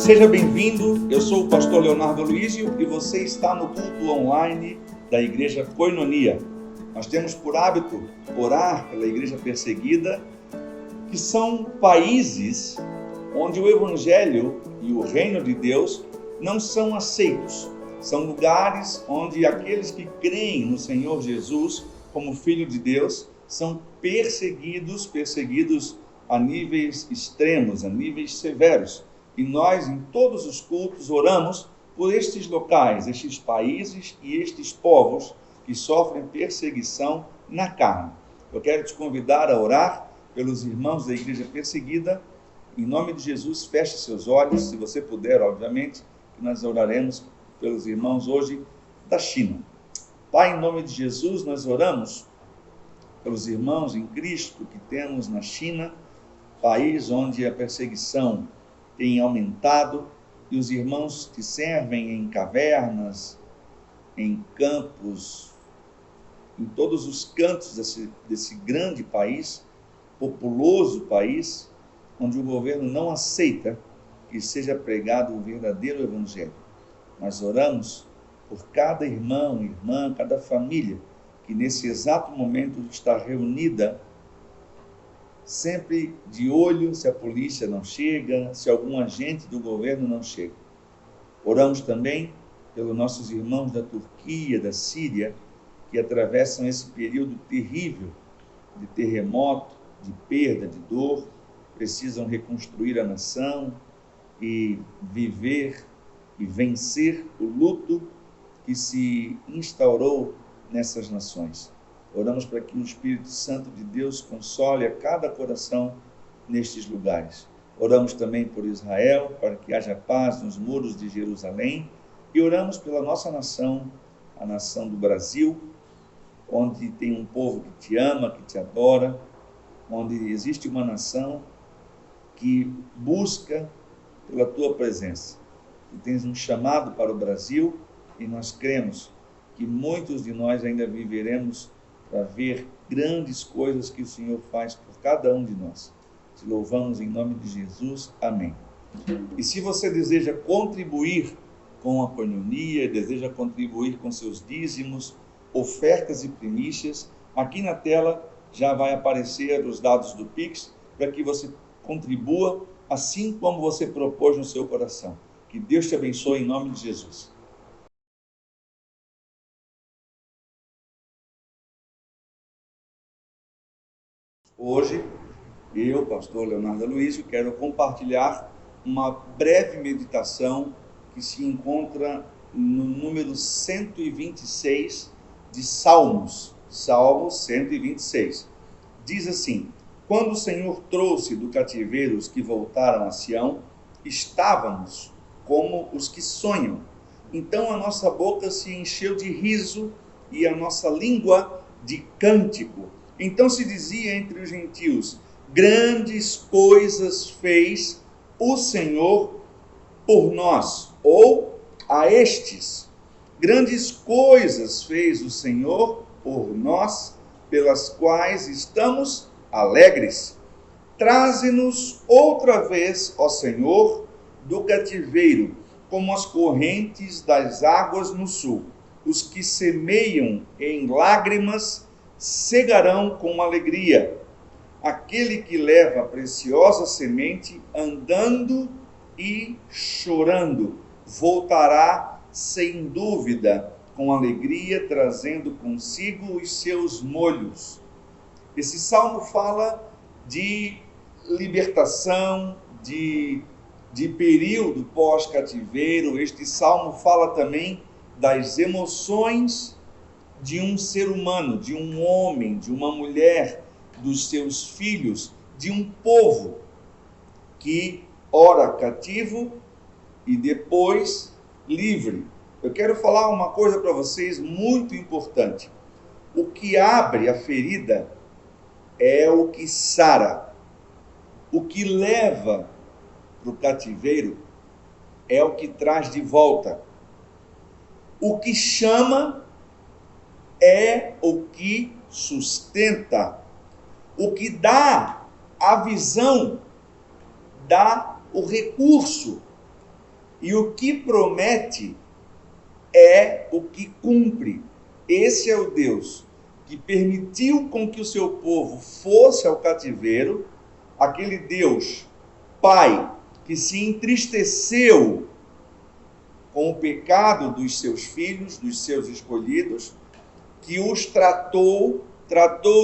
Seja bem-vindo, eu sou o pastor Leonardo Aloísio e você está no culto online da Igreja Koinonia. Nós temos por hábito orar pela igreja perseguida, que são países onde o Evangelho e o Reino de Deus não são aceitos. São lugares onde aqueles que creem no Senhor Jesus como Filho de Deus são perseguidos a níveis extremos, a níveis severos. E nós, em todos os cultos, oramos por estes locais, estes países e estes povos que sofrem perseguição na carne. Eu quero te convidar a orar pelos irmãos da igreja perseguida. Em nome de Jesus, feche seus olhos, se você puder, obviamente, que nós oraremos pelos irmãos hoje da China. Pai, em nome de Jesus, nós oramos pelos irmãos em Cristo que temos na China, país onde a perseguição tem aumentado, e os irmãos que servem em cavernas, em campos, em todos os cantos desse grande país, populoso país, onde o governo não aceita que seja pregado o verdadeiro evangelho. Nós oramos por cada irmão, irmã, cada família que nesse exato momento está reunida, sempre de olho se a polícia não chega, se algum agente do governo não chega. Oramos também pelos nossos irmãos da Turquia, da Síria, que atravessam esse período terrível de terremoto, de perda, de dor, precisam reconstruir a nação e viver e vencer o luto que se instaurou nessas nações. Oramos para que o Espírito Santo de Deus console a cada coração nestes lugares. Oramos também por Israel, para que haja paz nos muros de Jerusalém, e oramos pela nossa nação, a nação do Brasil, onde tem um povo que te ama, que te adora, onde existe uma nação que busca pela tua presença. Tu tens um chamado para o Brasil e nós cremos que muitos de nós ainda viveremos para ver grandes coisas que o Senhor faz por cada um de nós. Te louvamos em nome de Jesus. Amém. E se você deseja contribuir com a Koinonia, deseja contribuir com seus dízimos, ofertas e primícias, aqui na tela já vai aparecer os dados do Pix, para que você contribua assim como você propôs no seu coração. Que Deus te abençoe em nome de Jesus. Hoje, eu, pastor Leonardo Aloísio, quero compartilhar uma breve meditação que se encontra no número 126 de Salmos, Salmo 126. Diz assim: quando o Senhor trouxe do cativeiro os que voltaram a Sião, estávamos como os que sonham. Então a nossa boca se encheu de riso e a nossa língua de cântico. Então se dizia entre os gentios: grandes coisas fez o Senhor por nós, ou a estes. Grandes coisas fez o Senhor por nós, pelas quais estamos alegres. Traze-nos outra vez, ó Senhor, do cativeiro, como as correntes das águas no sul. Os que semeiam em lágrimas cegarão com alegria. Aquele que leva a preciosa semente andando e chorando, voltará sem dúvida com alegria, trazendo consigo os seus molhos. Esse salmo fala de libertação, de período pós-cativeiro. Este salmo fala também das emoções de um ser humano, de um homem, de uma mulher, dos seus filhos, de um povo que ora cativo e depois livre. Eu quero falar uma coisa para vocês muito importante. O que abre a ferida é o que sara. O que leva para o cativeiro é o que traz de volta. O que chama é o que sustenta. O que dá a visão, dá o recurso. E o que promete é o que cumpre. Esse é o Deus que permitiu com que o seu povo fosse ao cativeiro, aquele Deus, Pai, que se entristeceu com o pecado dos seus filhos, dos seus escolhidos, que os tratou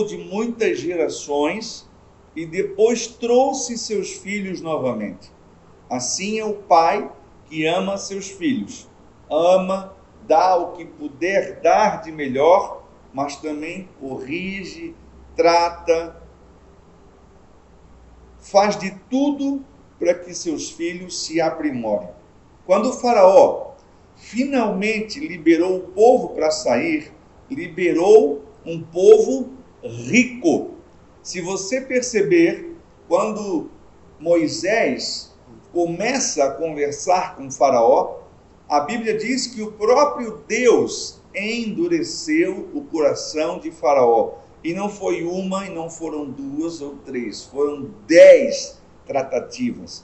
de muitas gerações e depois trouxe seus filhos novamente. Assim é o Pai que ama seus filhos. Ama, dá o que puder dar de melhor, mas também corrige, trata, faz de tudo para que seus filhos se aprimorem. Quando o Faraó finalmente liberou o povo para sair, liberou um povo rico. Se você perceber, quando Moisés começa a conversar com o Faraó, a Bíblia diz que o próprio Deus endureceu o coração de Faraó. E não foi uma, e não foram duas ou três, foram 10 tratativas,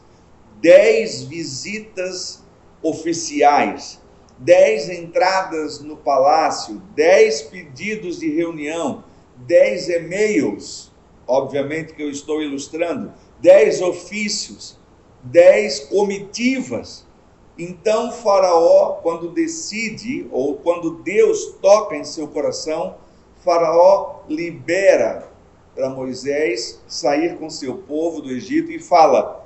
10 visitas oficiais, 10 entradas no palácio, 10 pedidos de reunião, 10 e-mails, obviamente que eu estou ilustrando, 10 ofícios, 10 comitivas. Então Faraó, quando decide, ou quando Deus toca em seu coração, Faraó libera para Moisés sair com seu povo do Egito e fala: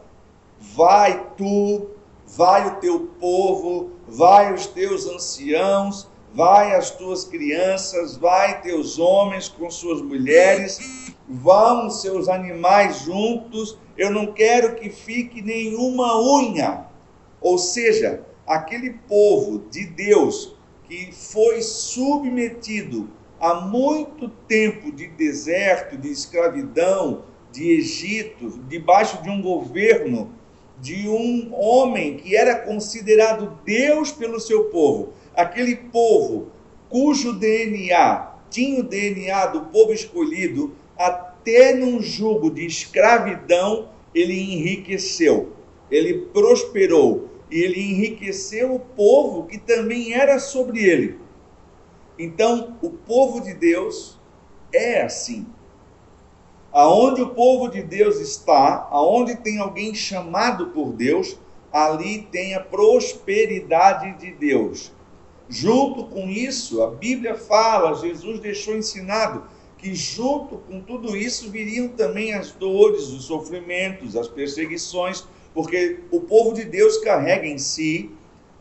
vai tu, vai o teu povo, vai os teus anciãos, vai as tuas crianças, vai teus homens com suas mulheres, vão seus animais juntos, eu não quero que fique nenhuma unha. Ou seja, aquele povo de Deus que foi submetido a muito tempo de deserto, de escravidão, de Egito, debaixo de um governo, de um homem que era considerado Deus pelo seu povo, aquele povo cujo DNA tinha o DNA do povo escolhido, até num jugo de escravidão, ele enriqueceu, ele prosperou, e ele enriqueceu o povo que também era sobre ele. Então, o povo de Deus é assim. Aonde o povo de Deus está, aonde tem alguém chamado por Deus, ali tem a prosperidade de Deus. Junto com isso, a Bíblia fala, Jesus deixou ensinado, que junto com tudo isso viriam também as dores, os sofrimentos, as perseguições, porque o povo de Deus carrega em si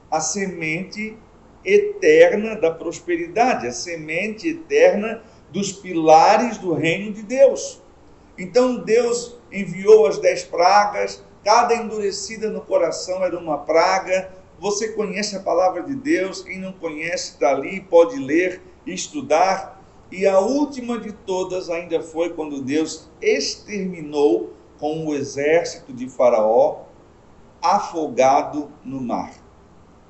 a semente eterna da prosperidade, a semente eterna dos pilares do reino de Deus. Então Deus enviou as 10 pragas, cada endurecida no coração era uma praga. Você conhece a palavra de Deus, quem não conhece está ali, pode ler, estudar. E a última de todas ainda foi quando Deus exterminou com o exército de Faraó afogado no mar.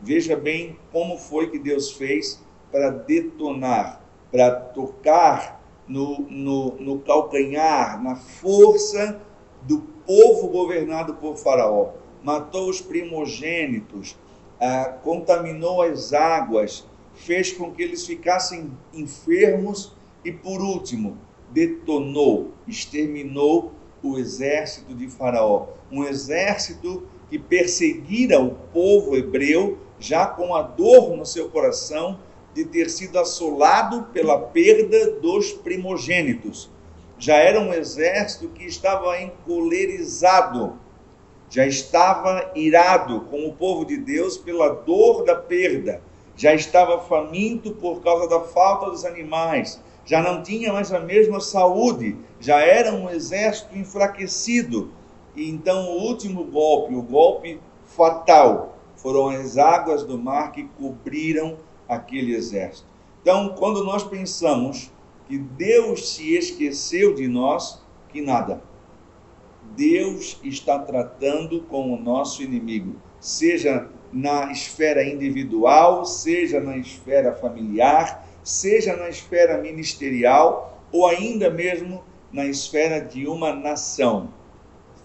Veja bem como foi que Deus fez para detonar, para tocar no calcanhar, na força do povo governado por Faraó. Matou os primogênitos, contaminou as águas, fez com que eles ficassem enfermos e, por último, detonou, exterminou o exército de Faraó. Um exército que perseguira o povo hebreu, já com a dor no seu coração de ter sido assolado pela perda dos primogênitos. Já era um exército que estava encolerizado, já estava irado com o povo de Deus pela dor da perda, já estava faminto por causa da falta dos animais, já não tinha mais a mesma saúde, já era um exército enfraquecido. E então o último golpe, o golpe fatal, foram as águas do mar que cobriram aquele exército. Então, quando nós pensamos que Deus se esqueceu de nós, que nada. Deus está tratando com o nosso inimigo, seja na esfera individual, seja na esfera familiar, seja na esfera ministerial, ou ainda mesmo na esfera de uma nação.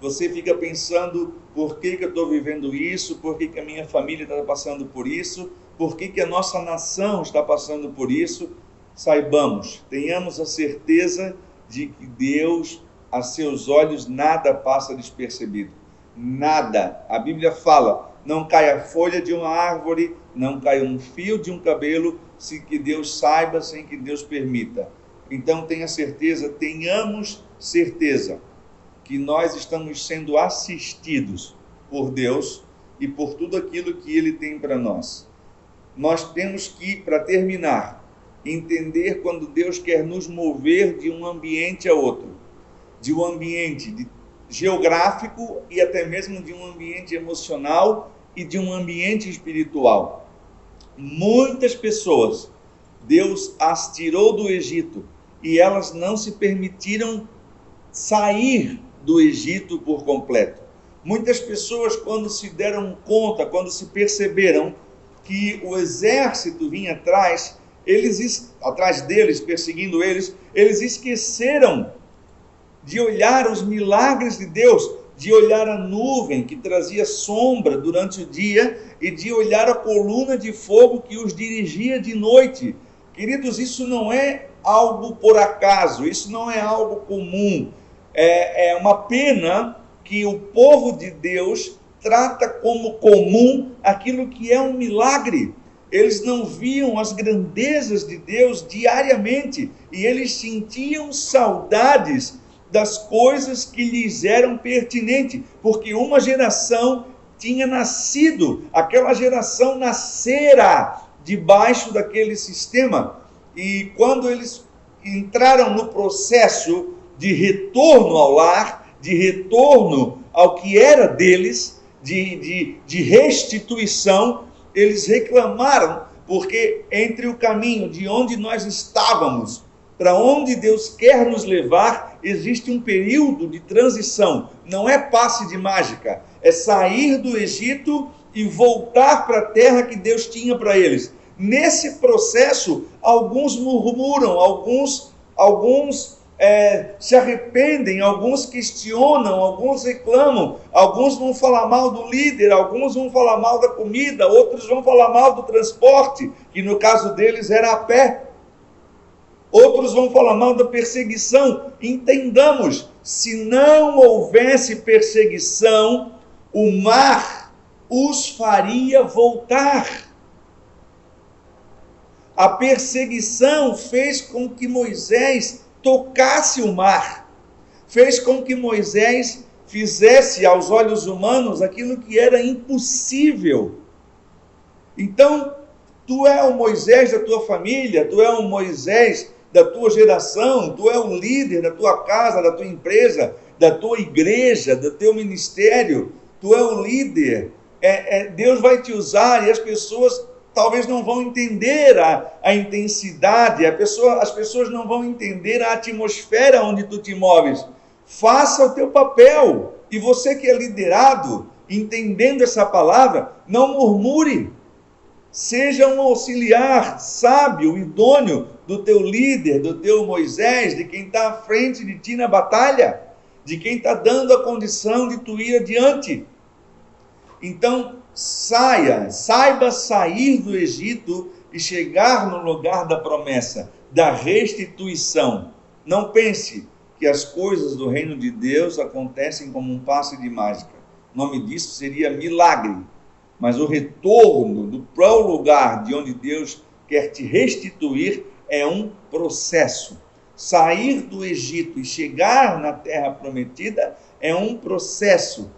Você fica pensando, por que eu estou vivendo isso? Por que a minha família está passando por isso? Por que a nossa nação está passando por isso? Saibamos, tenhamos a certeza de que Deus, a seus olhos, nada passa despercebido. Nada. A Bíblia fala, não cai a folha de uma árvore, não cai um fio de um cabelo, sem que Deus saiba, sem que Deus permita. Então tenhamos certeza que nós estamos sendo assistidos por Deus e por tudo aquilo que Ele tem para nós. Nós temos que, para terminar, entender quando Deus quer nos mover de um ambiente a outro, de um ambiente geográfico e até mesmo de um ambiente emocional e de um ambiente espiritual. Muitas pessoas, Deus as tirou do Egito e elas não se permitiram sair do Egito por completo. Muitas pessoas, quando se deram conta, quando se perceberam que o exército vinha atrás deles, perseguindo eles esqueceram de olhar os milagres de Deus, de olhar a nuvem que trazia sombra durante o dia e de olhar a coluna de fogo que os dirigia de noite. Queridos, isso não é algo por acaso, isso não é algo comum. É uma pena que o povo de Deus trata como comum aquilo que é um milagre. Eles não viam as grandezas de Deus diariamente e eles sentiam saudades das coisas que lhes eram pertinentes, porque uma geração tinha nascido, aquela geração nascera debaixo daquele sistema, e quando eles entraram no processo de retorno ao lar, de retorno ao que era deles, de restituição, eles reclamaram, porque entre o caminho de onde nós estávamos para onde Deus quer nos levar, existe um período de transição. Não é passe de mágica, é sair do Egito e voltar para a terra que Deus tinha para eles. Nesse processo, alguns murmuram, alguns se arrependem, alguns questionam, alguns reclamam, alguns vão falar mal do líder, alguns vão falar mal da comida, outros vão falar mal do transporte, que no caso deles era a pé. Outros vão falar mal da perseguição. Entendamos, se não houvesse perseguição, o mar os faria voltar. A perseguição fez com que Moisés tocasse o mar, fez com que Moisés fizesse aos olhos humanos aquilo que era impossível. Então, tu é o Moisés da tua família, tu é o Moisés da tua geração, tu é o líder da tua casa, da tua empresa, da tua igreja, do teu ministério, tu é o líder. Deus vai te usar e as pessoas talvez não vão entender a intensidade, as pessoas não vão entender a atmosfera onde tu te moves. Faça o teu papel. E você que é liderado, entendendo essa palavra, não murmure. Seja um auxiliar sábio, idôneo do teu líder, do teu Moisés, de quem está à frente de ti na batalha, de quem está dando a condição de tu ir adiante. Então, saiba sair do Egito e chegar no lugar da promessa, da restituição. Não pense que as coisas do reino de Deus acontecem como um passe de mágica. O nome disso seria milagre. Mas o retorno para o lugar de onde Deus quer te restituir é um processo. Sair do Egito e chegar na terra prometida é um processo.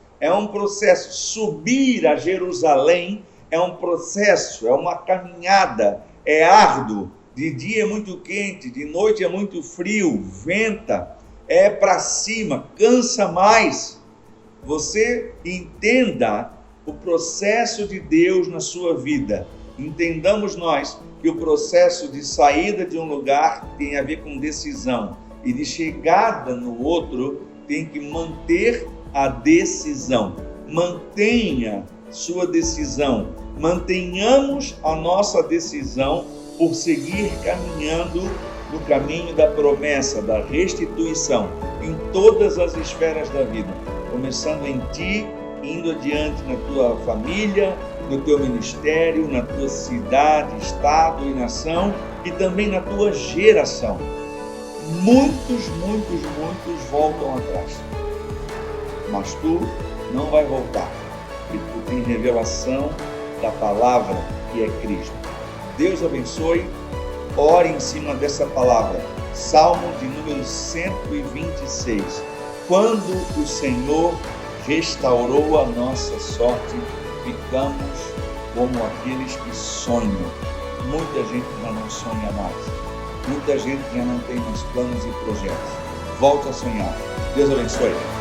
Subir a Jerusalém é um processo, é uma caminhada, é árduo. De dia é muito quente, de noite é muito frio, venta, é para cima, cansa mais. Você entenda o processo de Deus na sua vida. Entendamos nós que o processo de saída de um lugar tem a ver com decisão e de chegada no outro tem que manter a decisão. Mantenha sua decisão. Mantenhamos a nossa decisão por seguir caminhando no caminho da promessa, da restituição em todas as esferas da vida. começando em ti, indo adiante na tua família, no teu ministério, na tua cidade, estado e nação, e também na tua geração. Muitos voltam atrás, mas tu não vai voltar, e tu tens revelação da palavra que é Cristo. Deus abençoe. Ore em cima dessa palavra. Salmo de número 126. Quando o Senhor restaurou a nossa sorte, ficamos como aqueles que sonham. Muita gente já não sonha mais. Muita gente já não tem mais planos e projetos. Volte a sonhar. Deus abençoe.